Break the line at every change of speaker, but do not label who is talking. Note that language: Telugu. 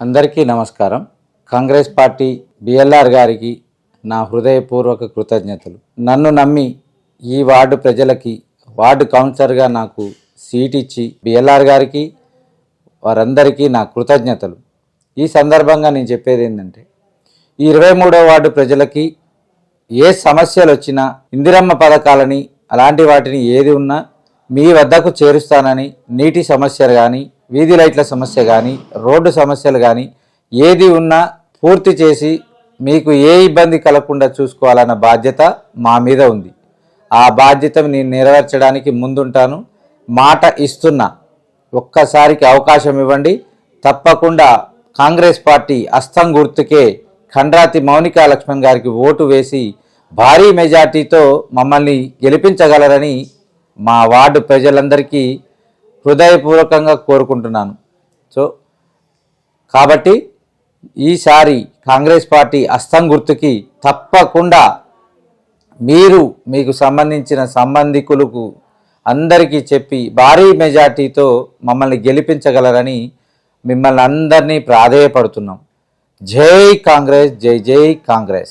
అందరికీ నమస్కారం. కాంగ్రెస్ పార్టీ బిఎల్ఆర్ గారికి నా హృదయపూర్వక కృతజ్ఞతలు. నన్ను నమ్మి ఈ వార్డు ప్రజలకి వార్డు కౌన్సిలర్గా నాకు సీట్ ఇచ్చి బిఎల్ఆర్ గారికి వారందరికీ నా కృతజ్ఞతలు. ఈ సందర్భంగా నేను చెప్పేది ఏంటంటే, ఈ 23వ వార్డు ప్రజలకి ఏ సమస్యలు వచ్చినా ఇందిరమ్మ పథకాలని అలాంటి వాటిని ఏది ఉన్నా మీ వద్దకు చేరుస్తానని, నీటి సమస్యలు కానీ, వీధి లైట్ల సమస్య కానీ, రోడ్డు సమస్యలు కానీ ఏది ఉన్నా పూర్తి చేసి మీకు ఏ ఇబ్బంది కలగకుండా చూసుకోవాలన్న బాధ్యత మా మీద ఉంది. ఆ బాధ్యత నేను నెరవేర్చడానికి ముందుంటాను. మాట ఇస్తున్నా, ఒక్కసారికి అవకాశం ఇవ్వండి. తప్పకుండా కాంగ్రెస్ పార్టీ హస్తం గుర్తుకే ఖండ్రాతి మౌనికా లక్ష్మణ్ గారికి ఓటు వేసి భారీ మెజార్టీతో మమ్మల్ని గెలిపించగలరని మా వార్డు ప్రజలందరికీ హృదయపూర్వకంగా కోరుకుంటున్నాను. కాబట్టి ఈసారి కాంగ్రెస్ పార్టీ హస్తం గుర్తుకి తప్పకుండా మీకు సంబంధించిన సంబంధికులకు అందరికీ చెప్పి భారీ మెజార్టీతో మమ్మల్ని గెలిపించగలరని మిమ్మల్ని అందరినీ ప్రాధేయపడుతున్నాం. జై కాంగ్రెస్, జై జై కాంగ్రెస్.